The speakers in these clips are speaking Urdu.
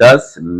10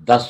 10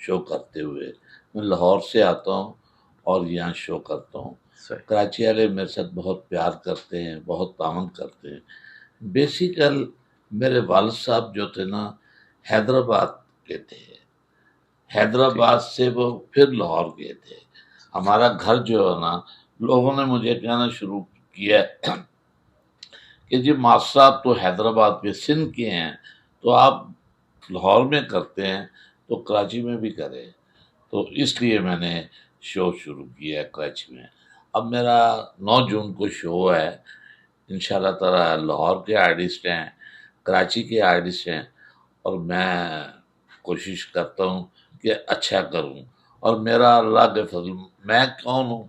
شو کرتے ہوئے. میں لاہور سے آتا ہوں اور یہاں شو کرتا ہوں. صحیح. کراچی والے میرے ساتھ بہت پیار کرتے ہیں، بہت تعاون کرتے ہیں. بیسیکل میرے والد صاحب جو تھے نا حیدرآباد کے تھے، حیدرآباد سے وہ پھر لاہور گئے تھے. ہمارا گھر جو ہے نا، لوگوں نے مجھے کہنا شروع کیا کہ جی ماسٹر صاحب تو حیدرآباد میں سندھ کے ہیں، تو آپ لاہور میں کرتے ہیں تو کراچی میں بھی کریں. تو اس لیے میں نے شو شروع کیا ہے کراچی میں. اب میرا 9 جون کو شو ہے. انشاءاللہ تعالی لاہور کے آرٹسٹ ہیں، کراچی کے آرٹسٹ ہیں، اور میں کوشش کرتا ہوں کہ اچھا کروں. اور میرا اللہ کے فضل، میں کون ہوں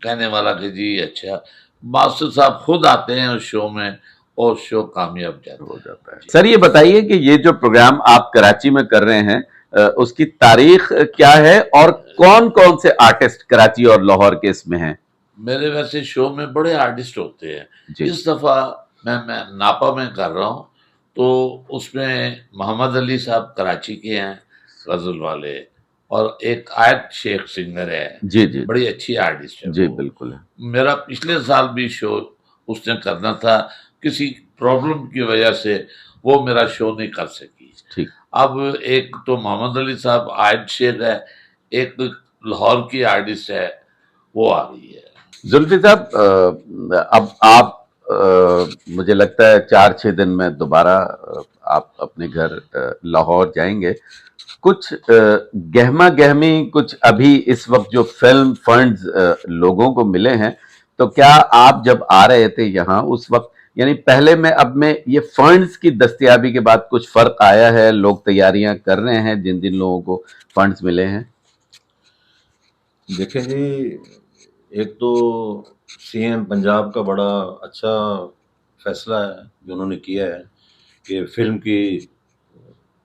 کہنے والا کہ جی اچھا، ماسٹر صاحب خود آتے ہیں اس شو میں اور شو کامیاب ہو جاتا جاتا ہے. ہے. سر یہ بتائیے کہ یہ جو پروگرام آپ کراچی میں کر رہے ہیں اس کی تاریخ کیا ہے اور کون کون سے آرٹسٹ کراچی اور لاہور کے اس میں ہیں؟ میرے ویسے شو میں بڑے آرٹسٹ ہوتے ہیں. جی. اس دفعہ میں ناپا میں کر رہا ہوں، تو اس میں محمد علی صاحب کراچی کے ہیں غزل والے، اور ایک آیت شیخ سنگر ہے، جی جی بڑی اچھی آرٹسٹ ہے جی وہ. بالکل ہے. میرا پچھلے سال بھی شو اس نے کرنا تھا، کسی پرابلم کی وجہ سے وہ میرا شو نہیں کر سکی. ٹھیک. اب ایک تو محمد علی صاحب آیت شیخ ہے، ایک لاہور کی آرٹسٹ ہے، وہ آ رہی ہے. زلفی صاحب اب آپ مجھے لگتا ہے 4-6 دن میں دوبارہ آپ اپنے گھر لاہور جائیں گے. کچھ گہما گہمی کچھ ابھی اس وقت جو فلم فنڈز لوگوں کو ملے ہیں، تو کیا آپ جب آ رہے تھے یہاں اس وقت، یعنی پہلے میں اب میں یہ فنڈز کی دستیابی کے بعد کچھ فرق آیا ہے؟ لوگ تیاریاں کر رہے ہیں جن جن لوگوں کو فنڈز ملے ہیں؟ دیکھیں جی، ایک تو سی ایم پنجاب کا بڑا اچھا فیصلہ ہے جو انہوں نے کیا ہے کہ فلم کی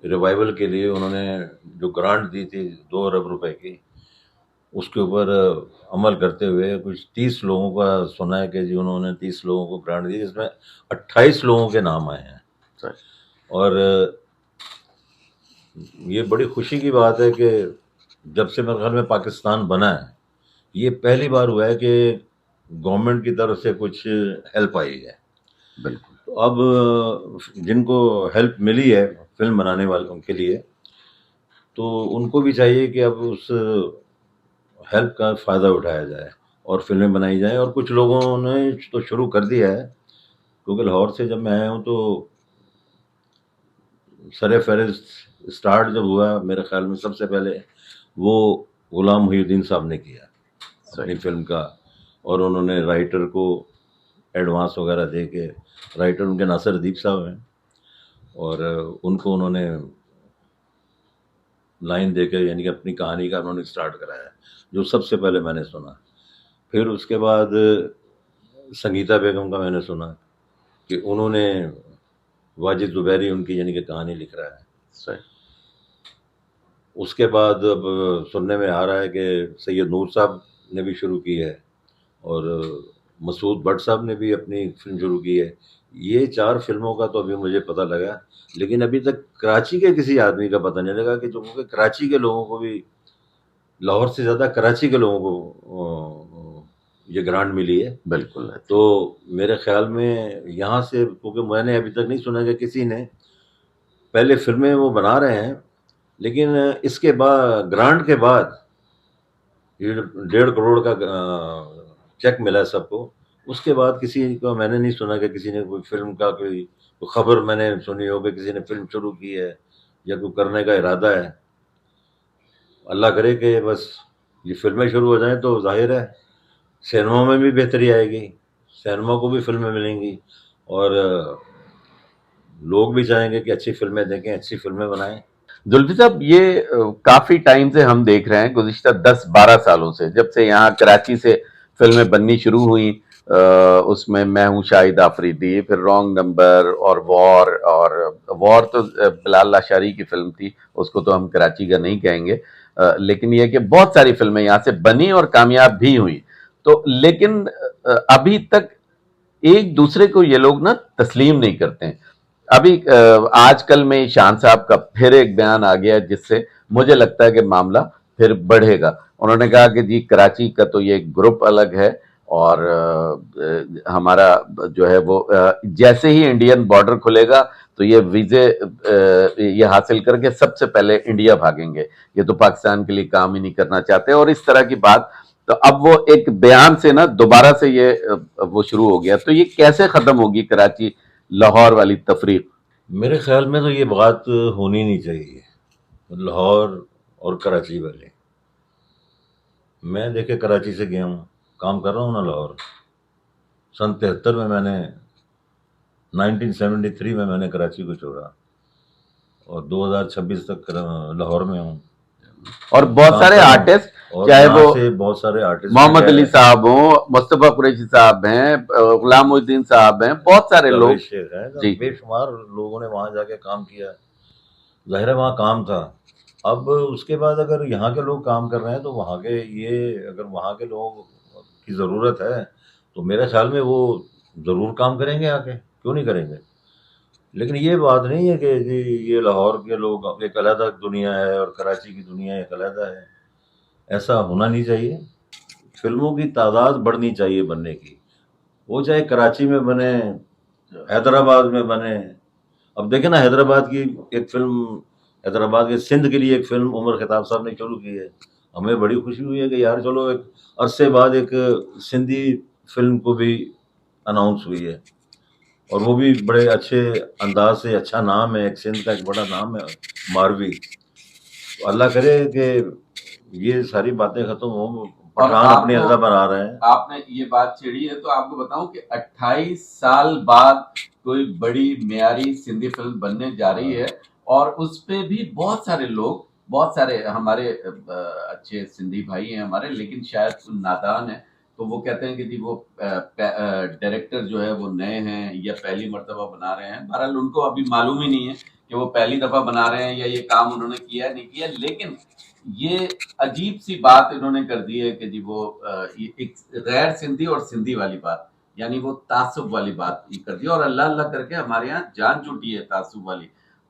ریوائول کے لیے انہوں نے جو گرانٹ دی تھی 2 ارب روپے کی، اس کے اوپر عمل کرتے ہوئے کچھ 30 لوگوں کا سنا ہے کہ جی انہوں نے 30 لوگوں کو گرانٹ دی، جس میں 28 لوگوں کے نام آئے ہیں. اور یہ بڑی خوشی کی بات ہے کہ جب سے میرے خیال میں پاکستان بنا ہے، یہ پہلی بار ہوا ہے کہ گورنمنٹ کی طرف سے کچھ ہیلپ آئی ہے. بالکل. تو اب جن کو ہیلپ ملی ہے فلم بنانے والوں کے لیے، تو ان کو بھی چاہیے کہ اب اس ہیلپ کا فائدہ اٹھایا جائے اور فلمیں بنائی جائیں. اور کچھ لوگوں نے تو شروع کر دیا ہے، کیونکہ لاہور سے جب میں آیا ہوں تو سر فہرست اسٹارٹ جب ہوا میرے خیال میں سب سے پہلے وہ غلام محی الدین صاحب نے کیا اپنی فلم کا. اور انہوں نے رائٹر کو ایڈوانس وغیرہ دے کے، رائٹر ان کے ناصر ادیب صاحب ہیں، اور ان کو انہوں نے لائن دے کے یعنی کہ اپنی کہانی کا انہوں نے اسٹارٹ کرایا، جو سب سے پہلے میں نے سنا. پھر اس کے بعد سنگیتا بیگم کا میں نے سنا کہ انہوں نے واجد زبیری ان کی یعنی کہ کہانی لکھ رہا ہے. صحیح. اس کے بعد اب سننے میں آ رہا ہے کہ سید نور صاحب نے بھی شروع کی ہے، اور مسعود بٹ صاحب نے بھی اپنی فلم شروع کی ہے. یہ 4 فلموں کا تو ابھی مجھے پتہ لگا، لیکن ابھی تک کراچی کے کسی آدمی کا پتہ نہیں لگا کہ جو کہ کراچی کے لوگوں کو بھی، لاہور سے زیادہ کراچی کے لوگوں کو یہ گرانٹ ملی ہے. بالکل. تو میرے خیال میں یہاں سے، کیونکہ میں نے ابھی تک نہیں سنا کہ کسی نے، پہلے فلمیں وہ بنا رہے ہیں، لیکن اس کے بعد گرانٹ کے بعد یہ 1.5 کروڑ کا چیک ملا سب کو، اس کے بعد کسی کو میں نے نہیں سنا کہ کسی نے کوئی فلم کا کوئی خبر میں نے سنی ہو کہ کسی نے فلم شروع کی ہے یا کوئی کرنے کا ارادہ ہے. اللہ کرے کہ بس یہ فلمیں شروع ہو جائیں تو ظاہر ہے سینما میں بھی بہتری آئے گی، سینما کو بھی فلمیں ملیں گی، اور لوگ بھی چاہیں گے کہ اچھی فلمیں دیکھیں، اچھی فلمیں بنائیں. زلفی صاحب یہ کافی ٹائم سے ہم دیکھ رہے ہیں، گزشتہ 10-12 سالوں سے، جب سے یہاں کراچی سے فلمیں بننی شروع ہوئیں، اس میں ہوں شاہد آفریدی، پھر رانگ نمبر اور وار تو بلال لاشاری کی فلم تھی، اس کو تو ہم کراچی کا نہیں کہیں گے، لیکن یہ کہ بہت ساری فلمیں یہاں سے بنی اور کامیاب بھی ہوئی. تو لیکن ابھی تک ایک دوسرے کو یہ لوگ نا تسلیم نہیں کرتے ہیں. ابھی آج کل میں شان صاحب کا پھر ایک بیان آ گیا جس سے مجھے لگتا ہے کہ معاملہ پھر بڑھے گا. انہوں نے کہا کہ جی کراچی کا تو یہ گروپ الگ ہے اور ہمارا جو ہے وہ جیسے ہی انڈین بارڈر کھلے گا تو یہ ویزے یہ حاصل کر کے سب سے پہلے انڈیا بھاگیں گے, یہ تو پاکستان کے لیے کام ہی نہیں کرنا چاہتے, اور اس طرح کی بات. تو اب وہ ایک بیان سے نا دوبارہ سے یہ وہ شروع ہو گیا. تو یہ کیسے ختم ہوگی کراچی لاہور والی تفریق؟ میرے خیال میں تو یہ بات ہونی نہیں چاہیے لاہور اور کراچی والے. میں دیکھے کراچی سے گیا ہوں, کام کر رہا ہوں نا لاہور. سن 73 میں نے 1973 میں نے کراچی کو چھوڑا اور 2026 تک لاہور میں ہوں. اور بہت سارے آرٹسٹ, چاہے وہ بہت سارے آرٹسٹ محمد علی صاحب ہوں, مصطفیٰ قریشی صاحب ہیں, غلام محی الدین صاحب ہیں, بہت سارے لوگ جی بے شمار لوگوں نے وہاں جا کے کام کیا. ظاہر ہے وہاں کام تھا. اب اس کے بعد اگر یہاں کے لوگ کام کر رہے ہیں تو وہاں کے یہ اگر وہاں کے لوگوں کی ضرورت ہے تو میرے خیال میں وہ ضرور کام کریں گے آ کے, کیوں نہیں کریں گے. لیکن یہ بات نہیں ہے کہ جی یہ لاہور کے لوگ ایک علیحدہ دنیا ہے اور کراچی کی دنیا ایک علیحدہ ہے. ایسا ہونا نہیں چاہیے. فلموں کی تعداد بڑھنی چاہیے بننے کی, وہ چاہے کراچی میں بنے, حیدرآباد میں بنے. اب دیکھیں نا حیدرآباد کی ایک فلم, حیدرآباد کے سندھ کے لیے ایک فلم عمر خطاب صاحب نے شروع کی ہے. ہمیں بڑی خوشی ہوئی ہے کہ یار چلو ایک عرصے بعد ایک سندھی فلم کو بھی اناؤنس ہوئی ہے, اور وہ بھی بڑے اچھے انداز سے. اچھا نام ہے, ایک سندھ کا ایک بڑا نام ہے ماروی. تو اللہ کرے کہ یہ ساری باتیں ختم ہوں. پٹھان اپنی عہدہ پر آ رہے ہیں. آپ نے یہ بات چھیڑی ہے تو آپ کو بتاؤں کہ 28 سال بعد کوئی بڑی معیاری سندھی فلم بننے جا رہی ہے, اور اس پہ بھی بہت سارے لوگ, بہت سارے ہمارے اچھے سندھی بھائی ہیں ہمارے, لیکن شاید نادان ہیں, تو وہ کہتے ہیں کہ جی وہ ڈائریکٹر جو ہے وہ نئے ہیں یا پہلی مرتبہ بنا رہے ہیں. بہرحال ان کو ابھی معلوم ہی نہیں ہے کہ وہ پہلی دفعہ بنا رہے ہیں یا یہ کام انہوں نے کیا نہیں کیا. لیکن یہ عجیب سی بات انہوں نے کر دی ہے کہ جی وہ ایک غیر سندھی اور سندھی والی بات, یعنی وہ تعصب والی بات یہ کر دی, اور اللہ اللہ کر کے ہمارے یہاں جان چھوٹی ہے تعصب والی.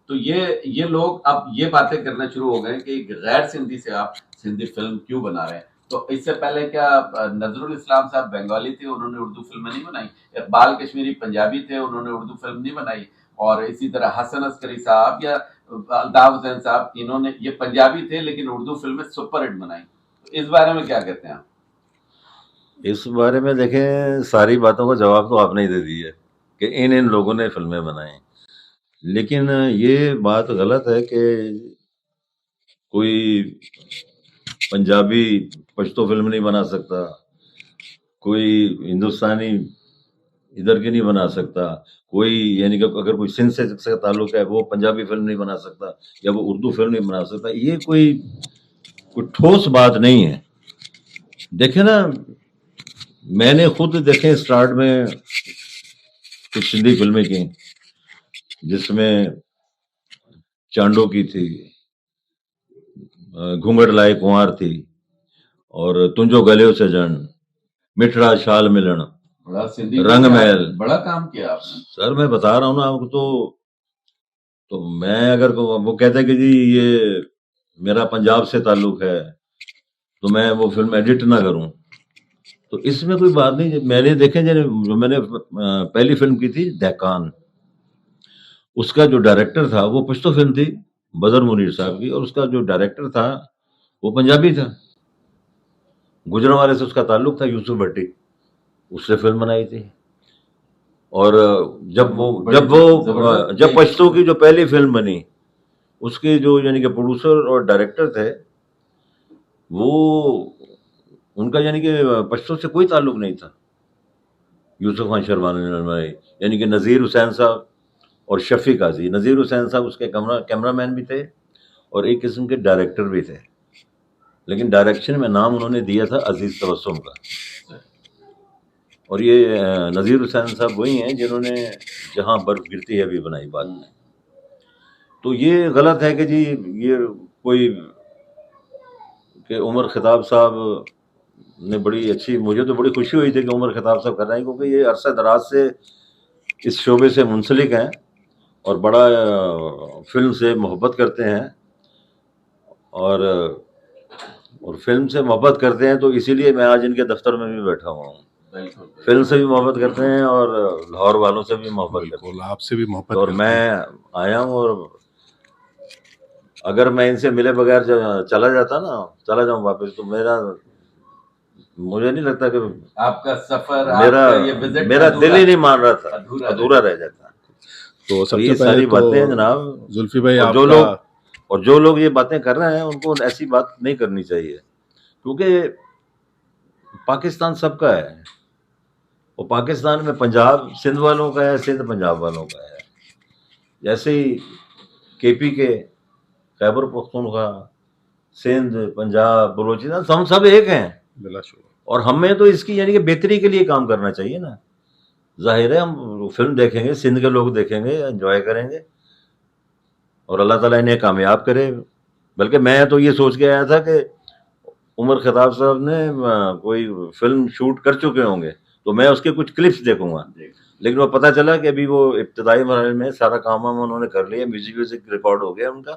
تو یہ لوگ اب یہ باتیں کرنا شروع ہو گئے کہ ایک غیر سندھی سے آپ سندھی فلم کیوں بنا رہے ہیں. تو اس سے پہلے کیا نظر الاسلام صاحب بنگالی تھے, انہوں نے اردو فلمیں نہیں بنائی. اقبال کشمیری پنجابی تھے, انہوں نے اردو فلم نہیں بنائی. اور اسی طرح حسن عسکری صاحب یا الطاف حسین صاحب, انہوں نے, یہ پنجابی تھے لیکن اردو فلمیں سپر ہٹ بنائی. اس بارے میں کیا کہتے ہیں آپ؟ اس بارے میں دیکھیں ساری باتوں کا جواب تو آپ نے ہی دے دی ہے کہ ان لوگوں نے فلمیں بنائیں. لیکن یہ بات غلط ہے کہ کوئی پنجابی پشتو فلم نہیں بنا سکتا, کوئی ہندوستانی ادھر کی نہیں بنا سکتا, کوئی یعنی کہ اگر کوئی سندھ سے تعلق ہے وہ پنجابی فلم نہیں بنا سکتا یا وہ اردو فلم نہیں بنا سکتا. یہ کوئی ٹھوس بات نہیں ہے. دیکھیں نا, میں نے خود دیکھیں اسٹارٹ میں کچھ سندھی فلمیں کی جس میں چانڈو کی تھی, گھونگھٹ لائے کنوار تھی, اور تنجو گلیو سے جن, مٹھڑا شال ملن, رنگ محل. بڑا کام کیا آپ نے سر. میں بتا رہا ہوں نا آپ کو. تو میں اگر وہ کہتے کہ جی یہ میرا پنجاب سے تعلق ہے تو میں وہ فلم ایڈٹ نہ کروں, تو اس میں کوئی بات نہیں. میں نے دیکھیں جو میں نے پہلی فلم کی تھی دہقان, اس کا جو ڈائریکٹر تھا وہ پشتو فلم تھی بدر منیر صاحب کی, اور اس کا جو ڈائریکٹر تھا وہ پنجابی تھا. گجرانوالے سے اس کا تعلق تھا, یوسف بھٹی, اس سے فلم بنائی تھی. اور جب پشتو کی جو پہلی فلم بنی اس کے جو یعنی کہ پروڈیوسر اور ڈائریکٹر تھے وہ ان کا یعنی کہ پشتو سے کوئی تعلق نہیں تھا. یوسف خان شرمانی یعنی کہ نذیر حسین صاحب اور شفیق قاضی. نذیر حسین صاحب اس کے کیمرہ مین بھی تھے اور ایک قسم کے ڈائریکٹر بھی تھے, لیکن ڈائریکشن میں نام انہوں نے دیا تھا عزیز تبسم کا. اور یہ نذیر حسین صاحب وہی ہیں جنہوں نے جہاں برف گرتی ہے بھی بنائی بعد میں. تو یہ غلط ہے کہ جی یہ کوئی کہ عمر خطاب صاحب نے بڑی اچھی, مجھے تو بڑی خوشی ہوئی تھی کہ عمر خطاب صاحب کر رہے ہیں, کیونکہ یہ عرصہ دراز سے اس شعبے سے منسلک ہیں اور بڑا فلم سے محبت کرتے ہیں، اور فلم سے محبت کرتے ہیں، تو اسی لیے میں آج ان کے دفتر میں بھی بیٹھا ہوا ہوں. فلم سے بھی محبت کرتے ہیں اور لاہور والوں سے بھی محبت کرتے بالکل آپ سے بھی محبت ہیں. اور کرتے میں ہیں. آیا ہوں، اور اگر میں ان سے ملے بغیر چلا جاؤں واپس، تو مجھے نہیں لگتا کہ آپ کا سفر میرا دل ہی نہیں مان رہا تھا، ادھورا رہ جاتا. تو تو سب یہ سے پہلے ساری تو باتیں ہیں جناب، زلفی بھائی اور آپ جو کا جو لوگ یہ باتیں کر رہے ہیں ان کو ایسی بات نہیں کرنی چاہیے، کیونکہ پاکستان سب کا ہے. اور پاکستان میں پنجاب سندھ والوں کا ہے، سندھ پنجاب والوں کا ہے. جیسے ہی کے پی کے، خیبر پختونخوا، سندھ، پنجاب، بلوچستان، ہم سب ایک ہیں. بلا شبہ اور ہمیں تو اس کی یعنی کہ بہتری کے لیے کام کرنا چاہیے نا. ظاہر ہے ہم فلم دیکھیں گے، سندھ کے لوگ دیکھیں گے، انجوائے کریں گے، اور اللہ تعالیٰ انہیں کامیاب کرے. بلکہ میں تو یہ سوچ کے آیا تھا کہ عمر خطاب صاحب نے کوئی فلم شوٹ کر چکے ہوں گے، تو میں اس کے کچھ کلپس دیکھوں گا. لیکن وہ پتہ چلا کہ ابھی وہ ابتدائی مرحلے میں سارا کام انہوں نے کر لیا، میوزک ریکارڈ ہو گیا ان کا،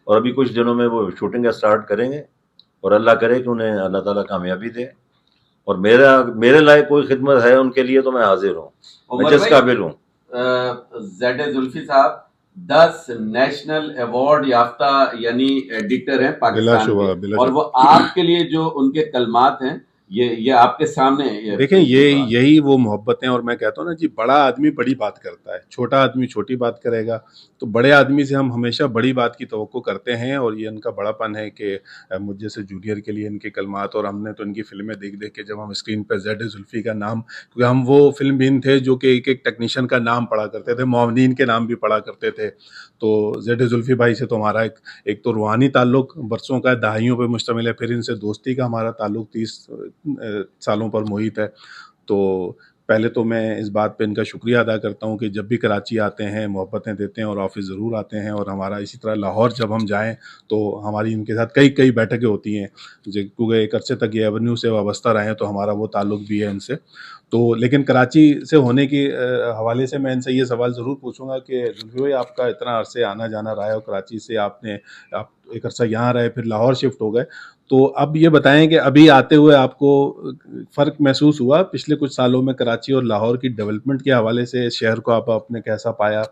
اور ابھی کچھ دنوں میں وہ شوٹنگ اسٹارٹ کریں گے. اور اللہ کرے کہ انہیں اللہ تعالیٰ کامیابی دے. اور میرے لائق کوئی خدمت ہے ان کے لیے تو میں حاضر ہوں، میں جس قابل ہوں. زیڈ زلفی صاحب 10 نیشنل ایوارڈ یافتہ یعنی ایڈیٹر ہیں بلا پاکستان شبہ کے، بلا اور شبہ. وہ آپ کے لیے جو ان کے کلمات ہیں یہ آپ کے سامنے دیکھیں یہی وہ محبت ہیں. اور میں کہتا ہوں نا جی، بڑا آدمی بڑی بات کرتا ہے، چھوٹا آدمی چھوٹی بات کرے گا. تو بڑے آدمی سے ہم ہمیشہ بڑی بات کی توقع کرتے ہیں، اور یہ ان کا بڑا پن ہے کہ مجھ جیسے جونیئر کے لیے ان کے کلمات. اور ہم نے تو ان کی فلمیں دیکھ دیکھ کے جب ہم اسکرین پہ زیڈ زلفی کا نام، کیونکہ ہم وہ فلم بین تھے جو کہ ایک ایک ٹیکنیشین کا نام پڑھا کرتے تھے، معاونین کے نام بھی پڑھا کرتے تھے. تو زیڈ زلفی بھائی سے تو ہمارا ایک تو روحانی تعلق برسوں کا، دہائیوں پہ مشتمل ہے. پھر ان سے دوستی کا ہمارا تعلق 30 سالوں پر محیط ہے. تو پہلے تو میں اس بات پہ ان کا شکریہ ادا کرتا ہوں کہ جب بھی کراچی آتے ہیں محبتیں دیتے ہیں، اور آفس ضرور آتے ہیں. اور ہمارا اسی طرح لاہور جب ہم جائیں تو ہماری ان کے ساتھ کئی بیٹھکیں ہوتی ہیں، کیونکہ ایک عرصے تک یہ ایونیو سے وابستہ رہے ہیں، تو ہمارا وہ تعلق بھی ہے ان سے. تو لیکن کراچی سے ہونے کے حوالے سے میں ان سے یہ سوال ضرور پوچھوں گا کہ زلفی بھائی آپ کا اتنا عرصے آنا جانا رہا ہے، اور کراچی سے آپ ایک عرصہ یہاں رہے، پھر لاہور شفٹ ہو گئے. تو اب یہ بتائیں کہ ابھی آتے ہوئے آپ کو فرق محسوس ہوا پچھلے کچھ سالوں میں کراچی اور لاہور کی ڈیولپمنٹ کے حوالے سے؟ شہر کو آپ نے کیسا پایا؟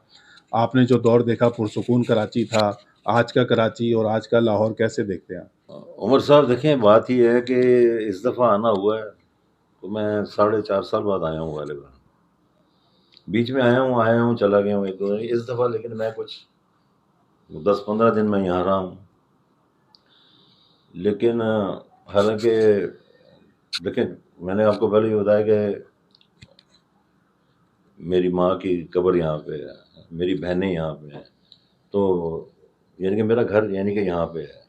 آپ نے جو دور دیکھا پرسکون کراچی تھا، آج کا کراچی اور آج کا لاہور کیسے دیکھتے ہیں؟ عمر صاحب دیکھیں، بات یہ ہے کہ اس دفعہ آنا ہوا ہے تو میں 4.5 سال بعد آیا ہوں غالباً. بیچ میں آیا ہوں چلا گیا ہوں ایک دو. اس دفعہ لیکن میں کچھ 10-15 دن میں یہاں رہا ہوں. لیکن حالانکہ دیکھیں، میں نے آپ کو پہلے یہ بتایا کہ میری ماں کی قبر یہاں پہ ہے، میری بہنیں یہاں پہ ہیں، تو یعنی کہ میرا گھر یعنی کہ یہاں پہ ہے.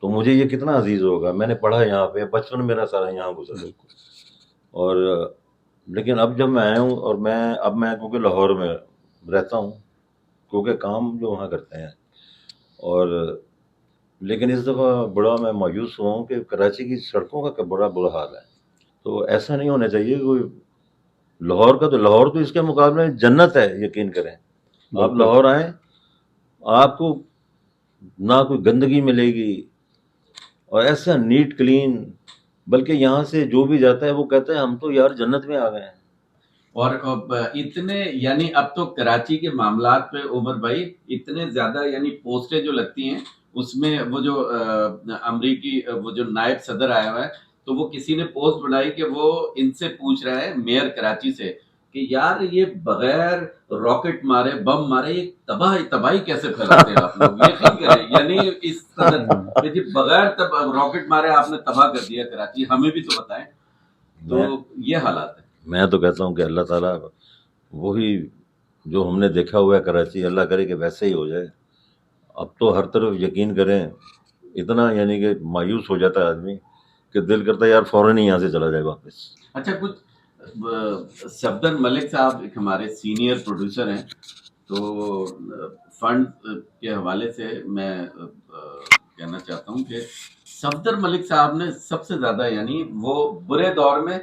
تو مجھے یہ کتنا عزیز ہوگا. میں نے پڑھا یہاں پہ، بچپن میرا سارا یہاں گزرا. اور لیکن اب جب میں آیا ہوں، اور اب میں کیونکہ لاہور میں رہتا ہوں، کیونکہ کام جو وہاں کرتے ہیں. اور لیکن اس دفعہ بڑا میں مایوس ہوا ہوں کہ کراچی کی سڑکوں کا بڑا برا حال ہے. تو ایسا نہیں ہونا چاہیے. کوئی لاہور تو اس کے مقابلے میں جنت ہے، یقین کریں. آپ لاہور آئیں، آپ کو نہ کوئی گندگی ملے گی، اور ایسا نیٹ کلین. بلکہ یہاں سے جو بھی جاتا ہے وہ کہتا ہے ہم تو یار جنت میں آ گئے ہیں. اور اتنے یعنی اب تو کراچی کے معاملات پہ عمر بھائی اتنے زیادہ یعنی پوسٹیں جو لگتی ہیں، اس میں وہ جو امریکی وہ جو نائب صدر آیا ہوا ہے، تو وہ کسی نے پوسٹ بنائی کہ وہ ان سے پوچھ رہا ہے میئر کراچی سے کہ یار یہ بغیر راکٹ مارے بم مارے یہ تباہی کیسے پھیلاتے ہیں آپ لوگ. یقین کریں یعنی اس قدر کہ جی بغیر راکٹ مارے آپ نے تباہ کر دیا کراچی. ہمیں بھی تو بتائیں. تو یہ حالات ہے. میں تو کہتا ہوں کہ اللہ تعالیٰ وہی جو ہم نے دیکھا ہوا ہے کراچی، اللہ کرے کہ ویسے ہی ہو جائے. اب تو ہر طرف یقین کریں اتنا یعنی کہ مایوس ہو جاتا ہے آدمی کہ دل کرتا ہے یار فوراً ہی یہاں سے چلا جائے واپس. اچھا، کچھ صفدر ملک صاحب ایک ہمارے سینئر پروڈیوسر ہیں، تو فنڈ کے حوالے سے میں کہنا چاہتا ہوں کہ صفدر ملک صاحب نے سب سے زیادہ یعنی وہ برے دور میں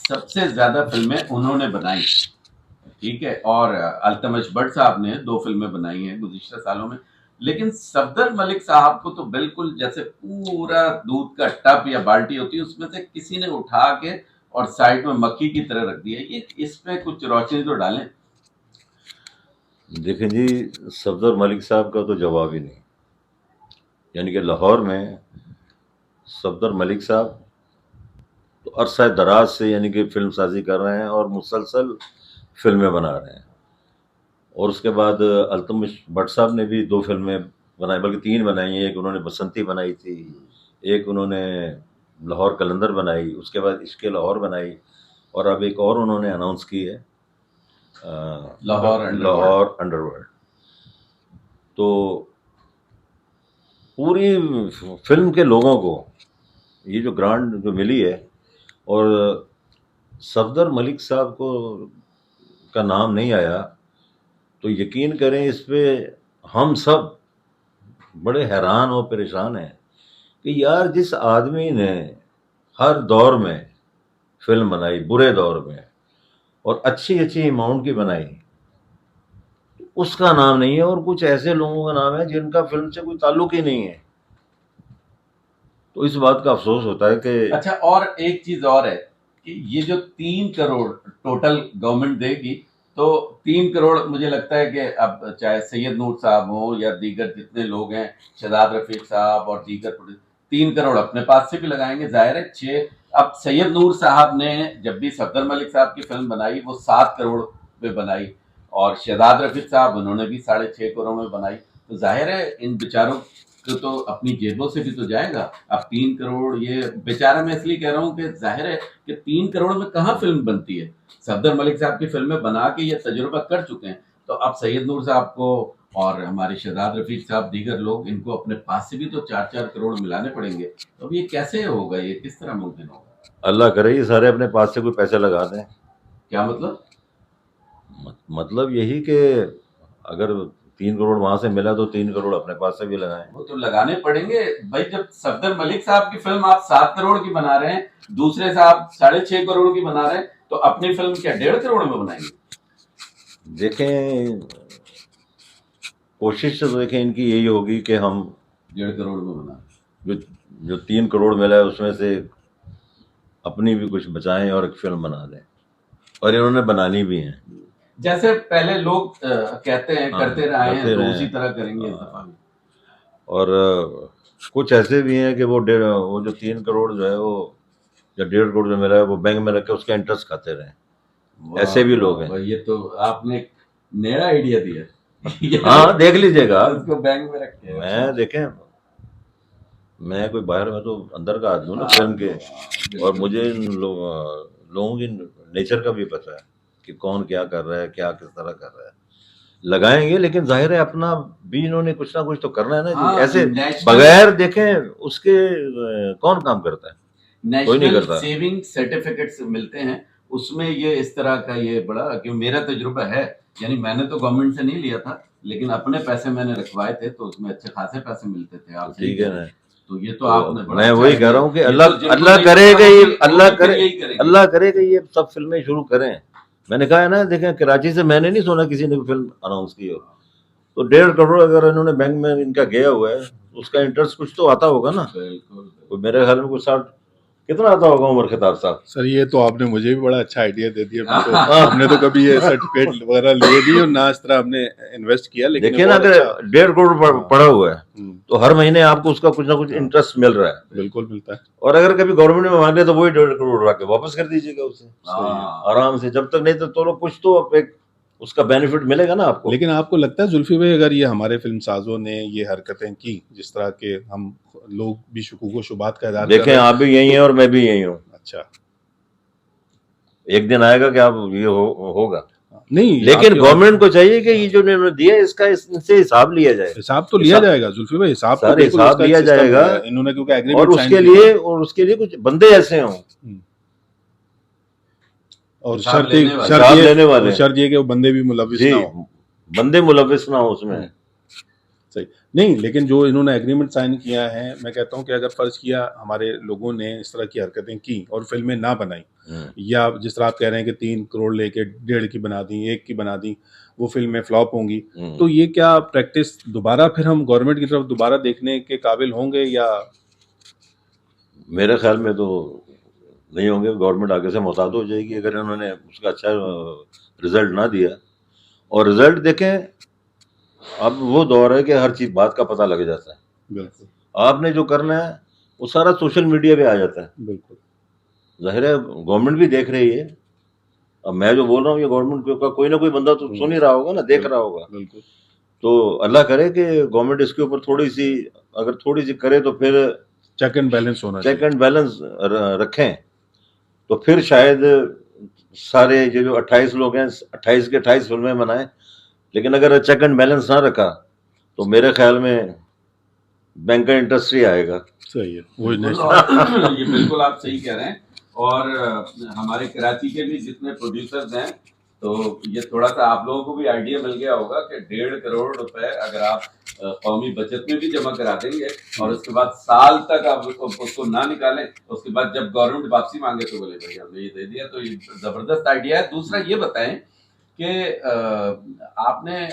سب سے زیادہ فلمیں انہوں نے بنائی. ٹھیک ہے، اور التمش بٹ صاحب نے 2 فلمیں بنائی ہیں گزشتہ سالوں میں، لیکن صفدر ملک صاحب کو تو بالکل جیسے پورا دودھ کا ٹب یا بالٹی ہوتی ہے اس میں سے کسی نے اٹھا کے اور سائڈ میں مکھی کی طرح رکھ دیا. یہ اس پہ کچھ روشنی تو ڈالیں. دیکھیں جی، صفدر ملک صاحب کا تو جواب ہی نہیں. یعنی کہ لاہور میں صفدر ملک صاحب تو عرصہ دراز سے یعنی کہ فلم سازی کر رہے ہیں اور مسلسل فلمیں بنا رہے ہیں. اور اس کے بعد التمش بٹ صاحب نے بھی 2 فلمیں بنائی، بلکہ 3 بنائی ہیں. ایک انہوں نے بسنتی بنائی تھی، ایک انہوں نے لاہور کلندر بنائی، اس کے بعد عشق لاہور بنائی، اور اب ایک اور انہوں نے اناؤنس کی ہے، لاہور انڈر ورلڈ. تو پوری فلم کے لوگوں کو یہ جو گرانٹ جو ملی ہے، اور صفدر ملک صاحب کو کا نام نہیں آیا، تو یقین کریں اس پہ ہم سب بڑے حیران اور پریشان ہیں کہ یار جس آدمی نے ہر دور میں فلم بنائی، برے دور میں، اور اچھی اماؤنٹ کی بنائی، اس کا نام نہیں ہے، اور کچھ ایسے لوگوں کا نام ہے جن کا فلم سے کوئی تعلق ہی نہیں ہے. تو اس بات کا افسوس ہوتا ہے کہ اچھا، اور ایک چیز اور ہے کہ یہ جو 3 کروڑ ٹوٹل گورنمنٹ دے گی، تو 3 کروڑ مجھے لگتا ہے کہ اب چاہے سید نور صاحب ہوں یا دیگر جتنے لوگ ہیں، شہزاد رفیق صاحب اور دیگر 3 کروڑ اپنے پاس سے بھی لگائیں گے. ظاہر ہے 6. اب سید نور صاحب نے جب بھی صفدر ملک صاحب کی فلم بنائی وہ 7 کروڑ میں بنائی، اور شہزاد رفیق صاحب انہوں نے بھی 6.5 کروڑ میں بنائی. تو ظاہر ہے ان بیچاروں تو اپنی جیبوں سے بھی تو جائے گا. اب 3 کروڑ یہ بیچارہ، میں اس لیے کہہ رہا ہوں کہ ظاہر ہے کہ 3 کروڑ میں کہاں فلم بنتی ہے. صفدر ملک صاحب کی فلمیں بنا کے یہ تجربہ کر چکے ہیں. تو اب سید نور صاحب کو اور ہمارے شہزاد رفیق صاحب دیگر لوگ، ان کو اپنے پاس سے بھی تو 4 کروڑ ملانے پڑیں گے. تو اب یہ کیسے ہوگا، یہ کس طرح ممکن ہوگا؟ اللہ کرے یہ سارے اپنے پاس سے کوئی پیسے لگا دیں. کیا مطلب؟ مطلب یہی کہ اگر 3 کروڑ وہاں سے ملا تو 3 کروڑ اپنے پاس سے بھی لگائیں. وہ تو لگانے پڑیں گے بھائی. جب صفدر ملک صاحب کی فلم آپ 7 کروڑ کی بنا رہے ہیں، دوسرے صاحب 6.5 کروڑ کی بنا رہے ہیں، تو اپنی فلم کیا 1.5 کروڑ میں بنائیں گے؟ دیکھیں، کوشش تو دیکھیں ان کی یہی ہوگی کہ ہم 1.5 کروڑ میں بنا جو 3 کروڑ ملا ہے اس میں سے اپنی بھی کچھ بچائیں اور ایک فلم بنا دیں. اور انہوں نے بنانی بھی ہیں. جیسے پہلے لوگ کہتے ہیں کرتے رہے ہیں، تو اسی طرح کریں گے. اور کچھ ایسے بھی ہیں کہ وہ جو 3 کروڑ جو ہے وہ یا 1.5 کروڑ جو ملا ہے وہ بینک میں رکھ کے اس کا انٹرسٹ کھاتے رہیں. ایسے بھی لوگ ہیں. یہ تو آپ نے نیا آئیڈیا دیا. ہاں دیکھ لیجیے گا. اس کو بینک میں رکھے. میں دیکھیں، میں کوئی باہر میں تو اندر کا آدمی ہوں نا فلم کے، اور مجھے لوگوں کی نیچر کا بھی پتہ ہے کہ کون کیا کر رہا ہے، کیا کس طرح کر رہا ہے. لگائیں گے، لیکن ظاہر ہے اپنا بھی انہوں نے کچھ نہ کچھ تو کرنا ہے نا. ایسے بغیر دیکھیں اس کے کون کام کرتا ہے؟ کوئی نہیں نیشنل کرتا. سیونگ سرٹیفکیٹس ملتے ہیں، اس میں یہ اس طرح کا یہ بڑا، کہ میرا تجربہ ہے، یعنی میں نے تو گورنمنٹ سے نہیں لیا تھا، لیکن اپنے پیسے میں نے رکھوائے تھے، تو اس میں اچھے خاصے پیسے ملتے تھے. آپ ٹھیک ہے نا. تو یہ تو آپ نے میں وہی کہہ رہا ہوں کہ اللہ کرے گا، اللہ کرے گا یہ سب فلمیں شروع کریں. میں نے کہا ہے نا، دیکھیں کراچی سے میں نے نہیں سنا کسی نے فلم اناؤنس کی ہو. تو 1.5 کروڑ اگر انہوں نے بینک میں ان کا گیا ہوا ہے، اس کا انٹرسٹ کچھ تو آتا ہوگا نا. میرے خیال میں کچھ 60 کتنا آتا ہوگا عمر خطاب صاحب؟ سر یہ تو آپ نے مجھے بھی بڑا اچھا آئیڈیا دے دیا. ہم نے تو کبھی یہ سرٹیفکیٹ وغیرہ لیے نہیں اور نہ اس طرح ہم نے انویسٹ کیا. لیکن دیکھیں نا، اگر 1.5 کروڑ پڑا ہوا ہے تو ہر مہینے آپ کو اس کا کچھ نہ کچھ انٹرسٹ مل رہا ہے. بالکل ملتا ہے. اور اگر کبھی گورنمنٹ میں مانگے تو وہی 1.5 کروڑ لا کے واپس کر دیجیے گا اسے آرام سے. جب تک نہیں تو کچھ تو ایک اس کا بینیفٹ ملے گا نا آپ کو. لیکن آپ کو لگتا ہے زلفی بھائی، اگر یہ ہمارے فلم سازوں نے یہ حرکتیں کی، جس طرح کے ہم لوگ بھی شکوک و شبہات کا اظہار دیکھیں، آپ بھی یہی ہیں اور میں بھی یہی ہوں. اچھا، ایک دن آئے گا کہ آپ یہ ہوگا نہیں، لیکن گورنمنٹ کو چاہیے کہ یہ جو انہوں نے دیا اس کا ان سے حساب لیا جائے. حساب تو لیا جائے گا زلفی بھائی، حساب تو بالکل حساب لیا جائے گا. انہوں نے کیونکہ اور اس کے لیے کچھ بندے ایسے ہوں اور شرط یہ کہ وہ بندے بھی ملوث نہ ہوں. بندے ملوث نہ ہوں اس میں. صحیح نہیں، لیکن جو انہوں نے ایگریمنٹ سائن کیا ہے، میں کہتا ہوں کہ اگر فرض کیا ہمارے لوگوں نے اس طرح کی حرکتیں کی اور فلمیں نہ بنائیں، یا جس طرح آپ کہہ رہے ہیں کہ 3 کروڑ لے کے 1.5 کی بنا دیں، 1 کی بنا دیں، وہ فلمیں فلاپ ہوں گی، تو یہ کیا پریکٹس دوبارہ پھر ہم گورنمنٹ کی طرف دوبارہ دیکھنے کے قابل ہوں گے یا؟ میرے خیال میں تو نہیں ہوں گے. گورنمنٹ آگے سے محتاط ہو جائے گی اگر انہوں نے اس کا اچھا رزلٹ نہ دیا. اور رزلٹ دیکھیں، اب وہ دور ہے کہ ہر چیز بات کا پتہ لگ جاتا ہے. بالکل آپ نے جو کرنا ہے وہ سارا سوشل میڈیا پہ آ جاتا ہے. بالکل ظاہر ہے گورنمنٹ بھی دیکھ رہی ہے. اب میں جو بول رہا ہوں یہ گورنمنٹ کا کوئی نہ کوئی بندہ تو سن ہی رہا ہوگا نا، دیکھ رہا ہوگا. بالکل. تو اللہ کرے کہ گورنمنٹ اس کے اوپر تھوڑی سی کرے تو پھر چیک اینڈ بیلنس ہونا چیک اینڈ بیلنس رکھیں تو پھر شاید سارے جو 28 لوگ ہیں 28 کے 28 فلمیں بنائیں. لیکن اگر چیک اینڈ بیلنس نہ رکھا تو میرے خیال میں بینکر انڈسٹری آئے گا. صحیح ہے، وہ یہ بالکل آپ صحیح کہہ رہے ہیں. اور ہمارے کراچی کے بھی جتنے پروڈیوسرز ہیں، تو یہ تھوڑا سا آپ لوگوں کو بھی آئیڈیا مل گیا ہوگا کہ 1.5 کروڑ روپے اگر آپ قومی بچت میں بھی جمع کرا دیں گے اور اس کے بعد سال تک آپ اس کو نہ نکالیں، اس کے بعد جب گورنمنٹ واپسی مانگے تو بولے بھائی ہم نے یہ دے دیا، تو یہ زبردست آئیڈیا ہے. دوسرا یہ بتائیں کہ آپ نے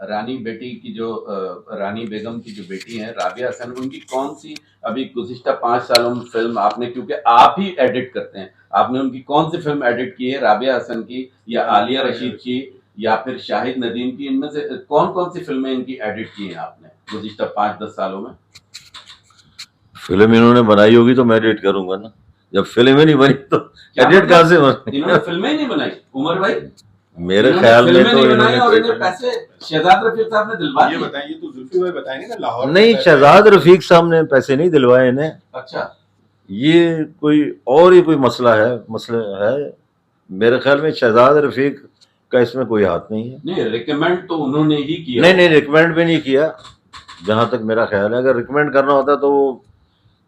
رانی بیگم کی جو بیٹی ہیں رابعہ حسن، ان کی کون سی ابھی گزشتہ 5 سالوں میں فلم آپ نے، کیونکہ آپ ہی ایڈٹ کرتے ہیں، آپ نے ان کی کون سی فلم ایڈٹ کی ہے؟ رابعہ حسن کی یا عالیہ رشید کی یا پھر شاہد ندیم کی؟ ان میں سے کون سی فلمیں ان کی ایڈٹ کی ہیں آپ نے گزشتہ 5-10 سالوں میں؟ فلم انہوں نے بنائی ہوگی تو میں ایڈٹ کروں گا نا. جب فلمیں نہیں بنی تو ایڈٹ کہاں سے بنی؟ انہوں نے فلمیں ہی نہیں بنائی عمر بھائی. میرے خیال میں تو انہوں نے پیسے شہزاد رفیق صاحب نے دلوا دیے. یہ بتائیں، یہ تو زلفی بھائی بتائیں گے نا. لاہور نہیں، شہزاد رفیق صاحب نے پیسے نہیں دلوائے انہیں. اچھا، یہ کوئی مسئلہ ہے. میرے خیال میں شہزاد رفیق کا اس میں کوئی ہاتھ نہیں ہے. نہیں، ریکمینڈ تو انہوں نے ہی کیا. نہیں، ریکمینڈ بھی نہیں کیا جہاں تک میرا خیال ہے. اگر ریکمینڈ کرنا ہوتا تو وہ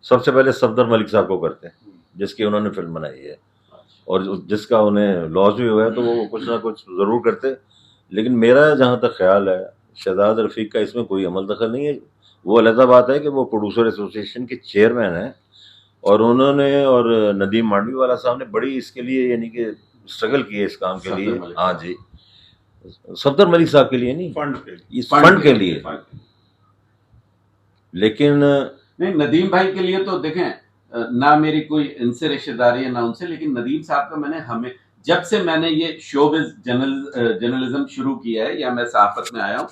سب سے پہلے صفدر ملک صاحب کو کرتے ہیں جس کی انہوں نے فلم بنائی ہے اور جس کا انہیں لاس بھی ہوا ہے، تو وہ کچھ نہ کچھ ضرور کرتے. لیکن میرا جہاں تک خیال ہے شہزاد رفیق کا اس میں کوئی عمل دخل نہیں ہے. وہ علیحدہ بات ہے کہ وہ پروڈیوسر ایسوسی ایشن کے چیئرمین ہیں اور انہوں نے اور ندیم مانڈوی والا صاحب نے بڑی اس کے لیے یعنی کہ اسٹرگل کی ہے اس کام کے لیے. ہاں جی، صفدر ملک صاحب کے لیے نہیں، اس فنڈ کے لیے. لیکن نہیں، ندیم بھائی کے لیے تو دیکھیں، نہ میری کوئی ان سے رشتہ داری ہے نہ ان سے، لیکن ندیم صاحب کا میں نے جب سے میں نے یہ شوبز جرنلزم شروع کیا ہے یا میں صحافت میں آیا ہوں،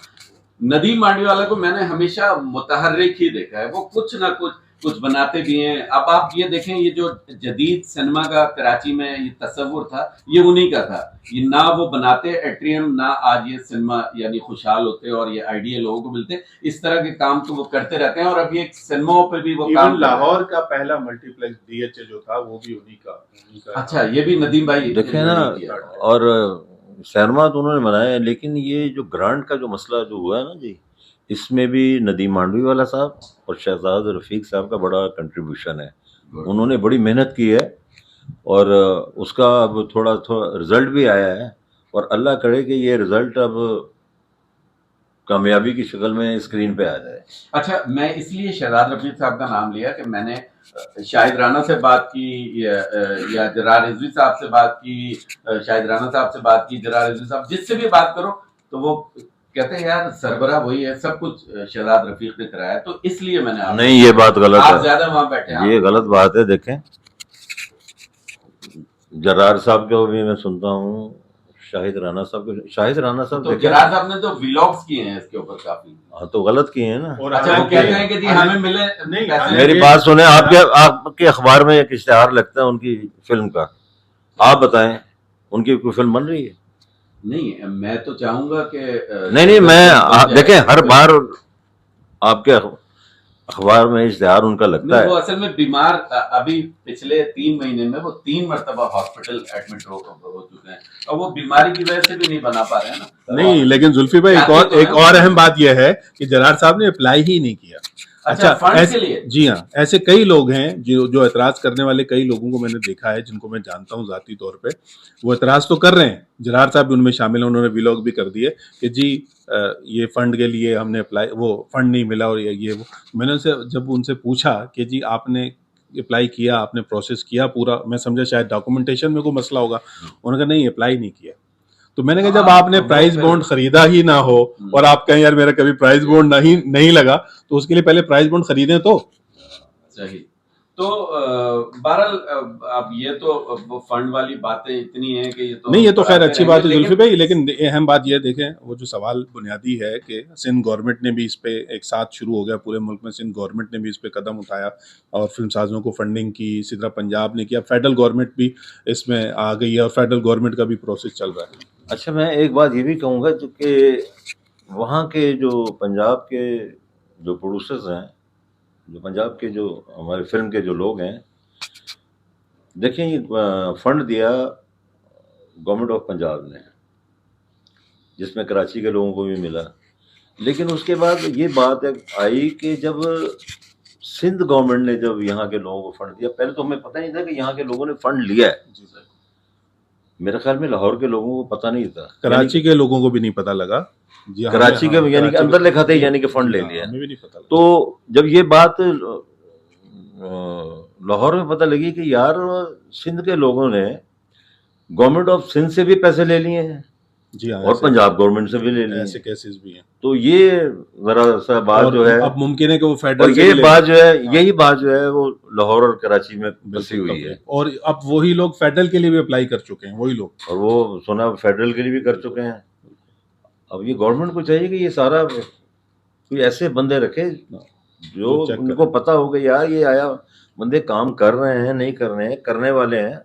ندیم مانڈوی والا کو میں نے ہمیشہ متحرک ہی دیکھا ہے. وہ کچھ نہ کچھ بناتے بھی ہیں. اب آپ یہ دیکھیں، یہ جو جدید سنیما کا کراچی میں یہ تصور تھا، یہ انہی کا تھا. یہ نہ وہ بناتے ایٹریم، نہ آج یہ سنیما یعنی خوشحال ہوتے اور یہ آئیڈیا لوگوں کو ملتے. اس طرح کے کام تو وہ کرتے رہتے ہیں اور اب یہ سنیماؤں پہ بھی وہ کام. لاہور کا پہلا multiplex D H A جو تھا وہ بھی انہی کا. اچھا، یہ بھی ندیم بھائی دیکھیں نا. اور سینما تو انہوں نے بنایا ہے، لیکن یہ جو گرانٹ کا جو مسئلہ جو ہوا ہے نا جی، اس میں بھی ندیم مانڈوی والا صاحب اور شہزاد رفیق صاحب کا بڑا کنٹریبیوشن ہے. انہوں نے بڑی محنت کی ہے اور اس کا اب تھوڑا رزلٹ بھی آیا ہے. اور اللہ کرے کہ یہ رزلٹ اب کامیابی کی شکل میں اسکرین پہ آ جائے. اچھا، میں اس لیے شہزاد رفیق صاحب کا نام لیا کہ میں نے شاہد رانا سے بات کی یا جرار رضوی صاحب سے بات کی، شاہد رانا صاحب سے بات کی، جرار رضوی صاحب، جس سے بھی بات کرو تو وہ کہتے ہیں یار سربراہ وہی ہے، سب کچھ شہزاد رفیق نے کرایا. تو اس لیے میں نے نہیں، یہ بات غلط آپ ہے، زیادہ وہاں بیٹھے ہیں. یہ غلط بات ہے. دیکھیں جرار صاحب کو بھی میں سنتا ہوں، شاہد رانا صاحب تو جرار صاحب نے تو ویلاگز کیے ہیں اس کے اوپر کافی. ہاں تو غلط کیے ہیں نا. اچھا، وہ کہتے ہیں کہ جی ہمیں ملے پیسے. میری بات سنیں، آپ کے اخبار میں ایک اشتہار لگتا ہے ان کی فلم کا، آپ بتائیں ان کی کوئی فلم بن رہی ہے؟ نہیں، میں تو چاہوں گا کہ نہیں، میں دیکھیں ہر بار آپ کے اخبار میں اشتہار ان کا لگتا ہے. وہ اصل میں بیمار، ابھی پچھلے 3 مہینے میں وہ 3 مرتبہ ہاسپٹل ایڈمٹ ہو چکے ہیں اور وہ بیماری کی وجہ سے بھی نہیں بنا پا رہے ہیں نا. نہیں، لیکن زلفی بھائی ایک اور اہم بات یہ ہے کہ جرار صاحب نے اپلائی ہی نہیں کیا. اچھا فنڈ ایسے کے لیے جی ہاں، ایسے کئی لوگ ہیں جو اعتراض کرنے والے کئی لوگوں کو میں نے دیکھا ہے، جن کو میں جانتا ہوں ذاتی طور پہ. وہ اعتراض تو کر رہے ہیں، جرار صاحب بھی ان میں شامل ہیں، انہوں نے ویلاگ بھی کر دیے کہ جی یہ فنڈ کے لیے ہم نے اپلائی، وہ فنڈ نہیں ملا اور یہ وہ. میں نے جب ان سے پوچھا کہ جی آپ نے اپلائی کیا، آپ نے پروسیس کیا پورا، میں سمجھا شاید ڈاکومنٹیشن میں کوئی مسئلہ ہوگا. انہوں نے کہا نہیں اپلائی نہیں کیا. تو میں نے کہا جب آپ نے پرائز بانڈ خریدا ہی نہ ہو اور آپ کہیں یار میرا کبھی پرائز بانڈ نہیں لگا، تو اس کے لیے پہلے پرائز بانڈ خریدیں تو صحیح. تو بہرحال اب یہ تو فنڈ والی باتیں اتنی ہیں کہ نہیں، یہ تو خیر اچھی بات ہے زلفی بھائی، لیکن اہم بات یہ دیکھیں، وہ جو سوال بنیادی ہے کہ سندھ گورنمنٹ نے بھی اس پہ ایک ساتھ شروع ہو گیا پورے ملک میں، سندھ گورنمنٹ نے بھی اس پہ قدم اٹھایا اور فلم سازوں کو فنڈنگ کی، اسی طرح پنجاب نے کیا، فیڈرل گورنمنٹ بھی اس میں آ گئی ہے اور فیڈرل گورنمنٹ کا بھی پروسیس چل رہا ہے. اچھا میں ایک بات یہ بھی کہوں گا کہ وہاں کے جو پنجاب کے جو پروڈیوسرز ہیں، جو پنجاب کے جو ہمارے فلم کے جو لوگ ہیں، دیکھیں فنڈ دیا گورنمنٹ آف پنجاب نے، جس میں کراچی کے لوگوں کو بھی ملا. لیکن اس کے بعد یہ بات آئی کہ جب سندھ گورنمنٹ نے جب یہاں کے لوگوں کو فنڈ دیا، پہلے تو ہمیں پتہ نہیں تھا کہ یہاں کے لوگوں نے فنڈ لیا ہے. میرے خیال میں لاہور کے لوگوں کو پتہ نہیں تھا، کراچی کے لوگوں کو بھی نہیں پتہ لگا. جی ہاں، کراچی کے یعنی کہ اندر لکھا تھا یعنی کہ فنڈ لے لیا. ہمیں بھی نہیں پتہ. تو جب یہ بات لاہور میں پتہ لگی کہ یار سندھ کے لوگوں نے گورنمنٹ آف سندھ سے بھی پیسے لے لیے ہیں جی ہاں، اور پنجاب گورنمنٹ سے بھی لے لیے ایسے ہیں، کیسز بھی ہیں. تو یہ ذرا سا بات جو ہے، اب ممکن ہے کہ وہ اور فیڈرل سے یہ بھی لے بات جو ہے، یہی بات جو ہے وہ لاہور اور کراچی میں بسی ہوئی ہے. اور اب وہی لوگ فیڈرل کے لیے بھی اپلائی کر چکے ہیں، وہی لوگ. اور وہ سنا فیڈرل کے لیے بھی کر چکے ہیں. اب یہ گورنمنٹ کو چاہیے کہ یہ سارا کوئی ایسے بندے رکھے جو ان کو پتہ ہو کہ یار یہ آیا بندے کام کر رہے ہیں، نہیں کر رہے ہیں، کرنے والے ہیں.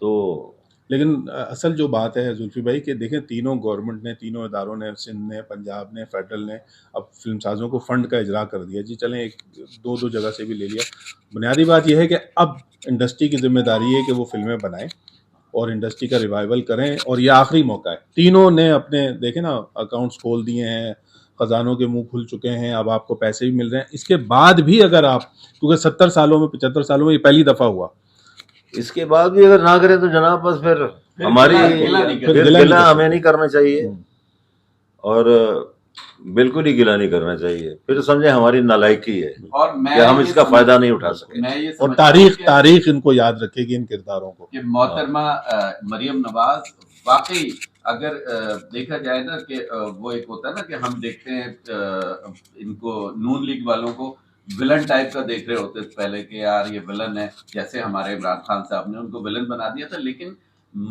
تو لیکن اصل جو بات ہے زلفی بھائی کہ دیکھیں تینوں گورنمنٹ نے، تینوں اداروں نے، سندھ نے، پنجاب نے، فیڈرل نے اب فلم سازوں کو فنڈ کا اجرا کر دیا. جی چلیں ایک دو جگہ سے بھی لے لیا. بنیادی بات یہ ہے کہ اب انڈسٹری کی ذمہ داری ہے کہ وہ فلمیں بنائیں اور انڈسٹری کا ریوائول کریں، اور یہ آخری موقع ہے. تینوں نے اپنے دیکھیں نا اکاؤنٹس کھول دیے ہیں، خزانوں کے منہ کھل چکے ہیں، اب آپ کو پیسے بھی مل رہے ہیں. اس کے بعد بھی اگر آپ، کیونکہ 70 سالوں میں 75 سالوں میں یہ پہلی دفعہ ہوا، اس کے بعد بھی اگر نہ کرے تو جناب بس پھر ہماری گلہ ہمیں نہیں کرنا چاہیے، اور بالکل ہی گلہ نہیں کرنا چاہیے. پھر سمجھے ہماری نالائکی ہے اور کہ ہم اس کا فائدہ نہیں اٹھا سکے. اور تاریخ ان کو یاد رکھے گی، ان کرداروں کو. کہ محترمہ مریم نواز واقعی اگر دیکھا جائے نا کہ وہ ایک ہوتا ہے نا کہ ہم دیکھتے ہیں ان کو نون لیگ والوں کو ولن ٹائپ کا دیکھ رہے ہوتے پہلے کہ یار یہ ولن ہے، جیسے ہمارے عمران خان صاحب نے ان کو ولن بنا دیا تھا. لیکن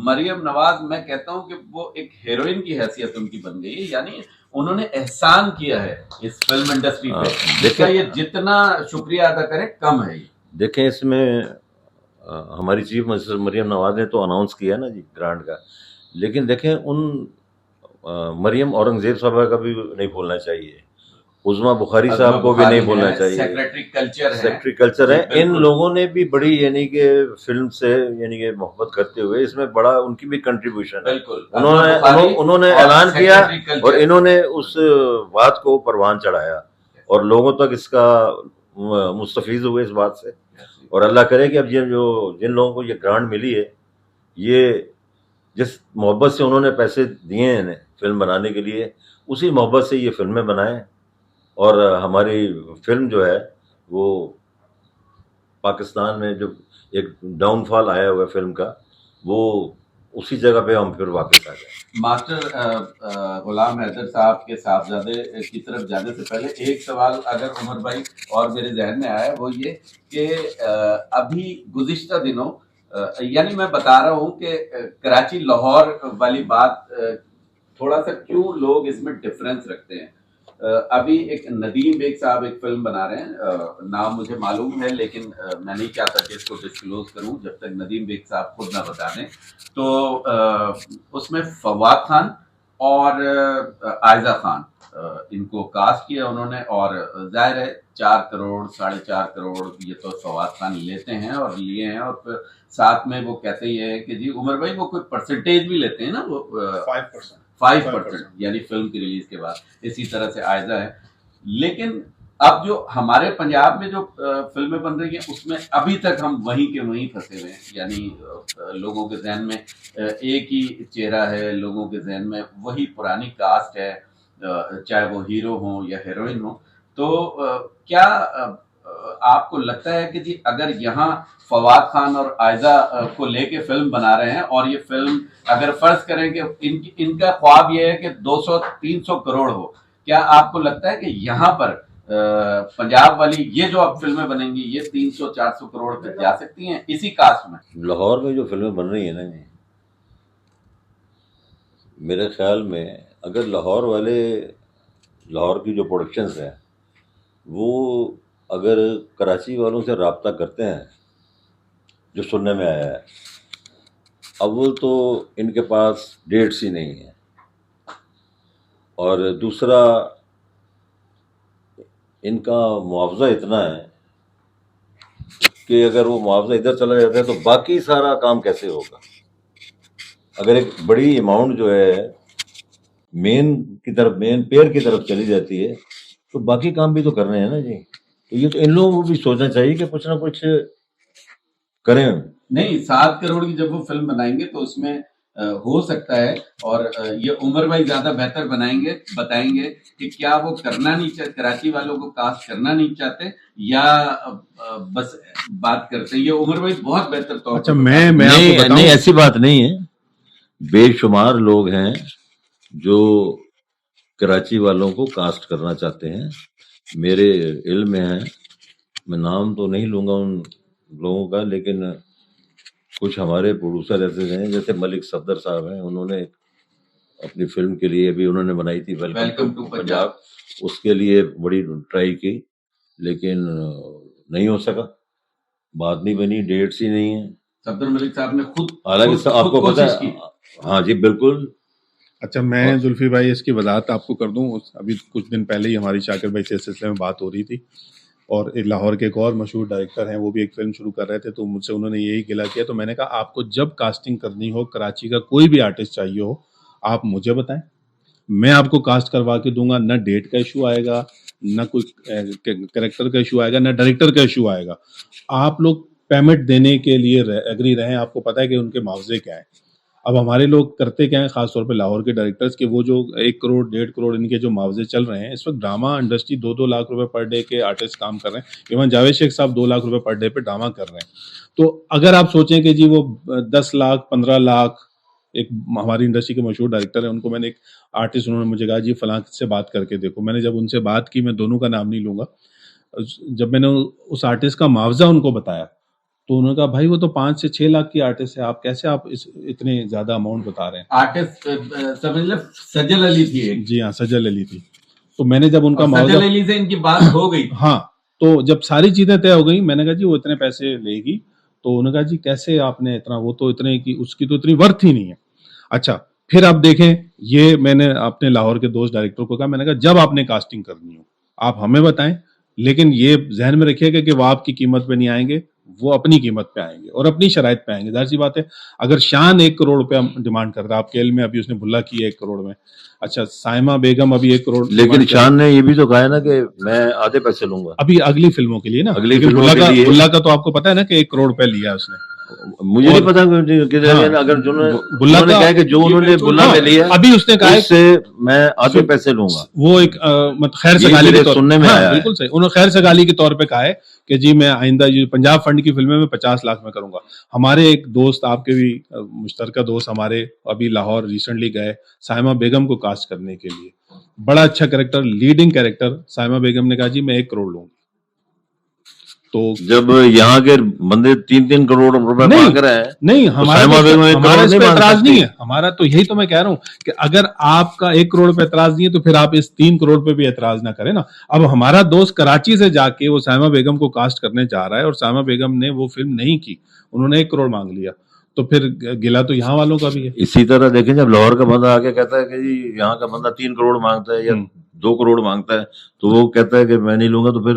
مریم نواز میں کہتا ہوں کہ وہ ایک ہیروئن کی حیثیت ان کی بن گئی ہے. یعنی انہوں نے احسان کیا ہے اس فلم انڈسٹری پہ، جس کا یہ جتنا شکریہ ادا کرے کم ہے. دیکھیں اس میں ہماری چیف منسٹر مریم نواز نے تو اناؤنس کیا نا جی گرانٹ کا، لیکن دیکھیں ان مریم اورنگزیب صاحبہ کا بھی نہیں بھولنا چاہیے، عظمیٰ بخاری صاحب کو بھی نہیں بھولنا چاہیے، سیکرٹری کلچر ہے. ان لوگوں نے بھی بڑی یعنی کہ فلم سے یعنی کہ محبت کرتے ہوئے اس میں بڑا ان کی بھی کنٹریبیوشن ہے. انہوں نے اعلان کیا اور انہوں نے اس بات کو پروان چڑھایا اور لوگوں تک اس کا مستفیض ہوئے اس بات سے. اور اللہ کرے کہ اب جن لوگوں کو یہ گرانٹ ملی ہے، یہ جس محبت سے انہوں نے پیسے دیے ہیں فلم بنانے کے لیے، اسی محبت سے یہ فلمیں بنائیں، اور ہماری فلم جو ہے وہ پاکستان میں جو ایک ڈاؤن فال آیا ہوا ہے فلم کا، وہ اسی جگہ پہ ہم پھر واپس آ جائیں. ماسٹر غلام حیدر صاحب کے صاحبزادے کی طرف جانے سے پہلے ایک سوال اگر عمر بھائی اور میرے ذہن میں آیا، وہ یہ کہ ابھی گزشتہ دنوں یعنی میں بتا رہا ہوں کہ کراچی لاہور والی بات تھوڑا سا کیوں لوگ اس میں ڈفرینس رکھتے ہیں. ابھی ایک ندیم بیگ صاحب ایک فلم بنا رہے ہیں، نام مجھے معلوم ہے لیکن میں نہیں چاہتا کہ اس کو ڈسکلوز کروں جب تک ندیم بیگ صاحب خود نہ بتا دیں. تو اس میں فواد خان اور عائزہ خان ان کو کاسٹ کیا انہوں نے، اور ظاہر ہے 4 کروڑ 4.5 کروڑ یہ تو فواد خان لیتے ہیں اور لیے ہیں، اور پھر ساتھ میں وہ کہتے یہ ہے کہ جی عمر بھائی وہ کوئی پرسنٹیج بھی لیتے ہیں نا، وہ 5% یعنی فلم کی ریلیز کے بعد. اسی طرح سے عائزہ ہے. لیکن اب جو ہمارے پنجاب میں جو فلمیں بن رہی ہیں اس میں ابھی تک ہم وہیں کے وہیں پھنسے ہوئے ہیں، یعنی لوگوں کے ذہن میں ایک ہی چہرہ ہے، لوگوں کے ذہن میں وہی پرانی کاسٹ ہے، چاہے وہ ہیرو ہوں یا ہیروئن ہوں. تو کیا آپ کو لگتا ہے کہ جی اگر یہاں فواد خان اور عائزہ کو لے کے فلم بنا رہے ہیں اور یہ فلم اگر فرض کریں کہ ان کا خواب یہ ہے کہ 200-300 کروڑ ہو، کیا آپ کو لگتا ہے کہ یہاں پر پنجاب والی یہ جو اب فلمیں بنیں گی یہ 300-400 کروڑ تک جا سکتی ہیں اسی کاسٹ میں؟ لاہور میں جو فلمیں بن رہی ہیں نا، میرے خیال میں اگر لاہور کی جو پروڈکشنز ہیں وہ اگر کراچی والوں سے رابطہ کرتے ہیں، جو سننے میں آیا ہے، اول تو ان کے پاس ڈیٹس ہی نہیں ہیں، اور دوسرا ان کا معاوضہ اتنا ہے کہ اگر وہ معاوضہ ادھر چلا جاتا ہے تو باقی سارا کام کیسے ہوگا؟ اگر ایک بڑی اماؤنٹ جو ہے مین پیئر کی طرف چلی جاتی ہے تو باقی کام بھی تو کرنے ہیں نا جی. تو یہ تو ان لوگوں کو بھی سوچنا چاہیے کہ کچھ نہ کچھ کریں. نہیں 7 کروڑ کی جب وہ فلم بنائیں گے تو اس میں ہو سکتا ہے، اور یہ عمر بھائی زیادہ بہتر بتائیں گے کہ کیا وہ کرنا نہیں چاہتے، کراچی والوں کو کاسٹ کرنا نہیں چاہتے یا بس بات کرتے ہیں. یہ عمر بھائی بہت بہتر طور اچھا پر میں آپ کو نہیں بتاؤں، ایسی بات نہیں ہے، بے شمار لوگ ہیں جو کراچی والوں کو کاسٹ کرنا چاہتے ہیں. میرے علم میں ہے، میں نام تو نہیں لوں گا ان لوگوں کا، لیکن کچھ ہمارے پروڈیوسر ایسے ہیں جیسے ملک صفدر صاحب ہیں، انہوں نے اپنی فلم کے لیے ابھی انہوں نے بنائی تھی ویلکم ٹو پنجاب، اس کے لیے بڑی ٹرائی کی لیکن نہیں ہو سکا، بات نہیں بنی، ڈیٹس ہی نہیں ہیں. صفدر ملک صاحب نے خود حالانکہ آپ کو پتہ ہے، ہاں جی بالکل. اچھا میں زلفی بھائی اس کی وضاحت آپ کو کر دوں. ابھی کچھ دن پہلے ہی ہماری شاکر بھائی سے اس سلسلے میں بات ہو رہی تھی، اور لاہور کے ایک اور مشہور ڈائریکٹر ہیں، وہ بھی ایک فلم شروع کر رہے تھے، تو مجھ سے انہوں نے یہی گلا کیا. تو میں نے کہا آپ کو جب کاسٹنگ کرنی ہو، کراچی کا کوئی بھی آرٹسٹ چاہیے ہو، آپ مجھے بتائیں، میں آپ کو کاسٹ کروا کے دوں گا. نہ ڈیٹ کا ایشو آئے گا، نہ کوئی کریکٹر کا ایشو آئے گا، نہ ڈائریکٹر کا ایشو آئے گا. آپ لوگ پیمنٹ دینے کے لیے ایگری رہیں. آپ کو پتہ ہے کہ ان کے معاوضے کیا ہیں. اب ہمارے لوگ کرتے کیا ہیں، خاص طور پہ لاہور کے ڈائریکٹرز، کہ وہ جو 1 کروڑ 1.5 کروڑ ان کے جو معاوضے چل رہے ہیں اس وقت، ڈرامہ انڈسٹری 2 لاکھ روپے پر ڈے کے آرٹسٹ کام کر رہے ہیں. ایون جاوید شیخ صاحب 2 لاکھ روپے پر ڈے پہ ڈرامہ کر رہے ہیں. تو اگر آپ سوچیں کہ جی وہ 10 لاکھ 15 لاکھ، ایک ہماری انڈسٹری کے مشہور ڈائریکٹر ہیں، ان کو میں نے ایک آرٹسٹ، انہوں نے مجھے کہا جی فلاں سے بات کر کے دیکھو. میں نے جب ان سے بات کی، میں دونوں کا نام نہیں لوں گا، جب میں نے اس آرٹسٹ کا معاوضہ ان کو بتایا تو انہوں نے کہا بھائی وہ تو 5 سے 6 لاکھ کی آرٹسٹ ہے، آپ کیسے اتنے زیادہ اماؤنٹ بتا رہے ہیں. آرٹسٹ سمجھ لیں سجل علی تھی ایک. جی ہاں، سجل علی تھی. تو میں نے جب ان کا سجل معاوضہ، علی سے ان کی بات ہو گئی، ہاں، تو جب ساری چیزیں طے ہو گئی، میں نے کہا جی وہ اتنے پیسے لے گی. تو انہوں نے کہا جی کیسے آپ نے اتنا، وہ تو اتنے کی، اس کی تو اتنی ورتھ ہی نہیں ہے. اچھا پھر آپ دیکھیں، یہ میں نے اپنے لاہور کے دوست ڈائریکٹر کو کہا، میں نے کہا جب آپ نے کاسٹنگ کرنی ہو آپ ہمیں بتائیں، لیکن یہ ذہن میں رکھیے گا کہ وہ آپ کی قیمت پہ نہیں آئیں گے، وہ اپنی قیمت پہ آئیں گے اور اپنی شرائط پہ آئیں گے. ظاہر سی بات ہے اگر شان 1 کروڑ روپے ڈیمانڈ کر رہا ہے، آپ کے علم میں ابھی اس نے بھلا کی ہے 1 کروڑ میں. اچھا سائمہ بیگم ابھی 1 کروڑ، لیکن شان نے یہ بھی تو کہا ہے نا کہ میں آدھے پیسے لوں گا ابھی اگلی فلموں کے لیے نا. اگلی فلموں کے لیے. بھلا کا تو آپ کو پتا ہے نا کہ 1 کروڑ روپے لیا اس نے. مجھے نہیں پتا اگر جو انہوں نے کہا کہ جو انہوں نے بلا میں لیا ابھی اس نے کہا اس سے میں آدھے پیسے لوں گا. وہ ایک خیر سگالی کے طور سننے میں آیا، بالکل صحیح، انہوں نے خیر سگالی کے طور پہ کہا ہے کہ جی میں آئندہ پنجاب فنڈ کی فلمیں میں 50 لاکھ میں کروں گا. ہمارے ایک دوست، آپ کے بھی مشترکہ دوست ہمارے، ابھی لاہور ریسنٹلی گئے سائمہ بیگم کو کاسٹ کرنے کے لیے. بڑا اچھا کریکٹر، لیڈنگ کریکٹر. سائمہ بیگم نے کہا جی میں 1 کروڑ لوں گی. تو جب یہاں کے بندے 3 کروڑ روپے مانگ رہے ہیں، نہیں، ہمارا اس پہ اعتراض نہیں ہے. ہمارا تو یہی تو میں کہہ رہا ہوں کہ اگر آپ کا 1 کروڑ پہ اعتراض نہیں ہے تو پھر آپ اس 3 کروڑ پہ بھی اعتراض نہ کریں نا. اب ہمارا دوست کراچی سے جا کے وہ سائمہ بیگم کو کاسٹ کرنے جا رہا ہے اور سائمہ بیگم نے وہ فلم نہیں کی، انہوں نے 1 کروڑ مانگ لیا، تو پھر گلا تو یہاں والوں کا بھی ہے. اسی طرح دیکھیں جب لاہور کا بندہ آ کے کہتا ہے کہ جی یہاں کا بندہ 3 کروڑ مانگتا ہے یا 2 کروڑ مانگتا ہے تو وہ کہتا ہے کہ میں نہیں لوں گا، تو پھر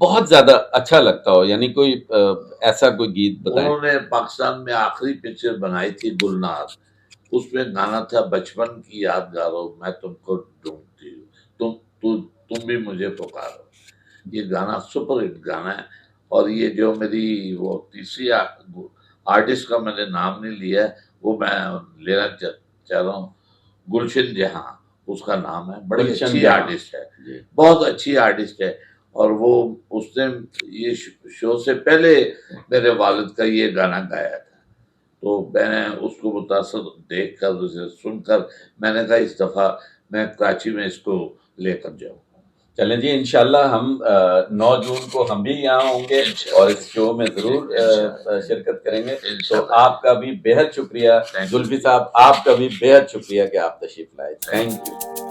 بہت زیادہ اچھا لگتا ہو، یعنی کوئی ایسا کوئی گیت بتائیں. انہوں نے پاکستان میں آخری پکچر بنائی تھی گلنار، اس میں گانا تھا بچپن کی یادگاروں میں تم کو ڈھونڈتی ہوں، تم بھی مجھے پکارو. یہ گانا سپر ہٹ گانا ہے. اور یہ جو میری وہ تیسری آرٹسٹ کا میں نے نام نہیں لیا ہے، وہ میں لینا چاہ رہا ہوں، گلشن جہاں اس کا نام ہے. بڑی گلشن اچھی جہاں. آرٹسٹ ہے، جی. بہت اچھی آرٹسٹ ہے. اور وہ اس نے یہ شو سے پہلے میرے والد کا یہ گانا گایا تھا، تو میں نے اس کو متاثر دیکھ کر اسے سن کر میں نے کہا اس دفعہ میں کراچی میں اس کو لے کر جاؤں. چلیں جی، انشاءاللہ ہم 9 جون کو ہم بھی یہاں ہوں گے اور اس شو میں ضرور شرکت کریں گے. تو آپ کا بھی بے حد شکریہ. زلفی صاحب، آپ کا بھی بے حد شکریہ کہ آپ تشریف لائے. Thank you.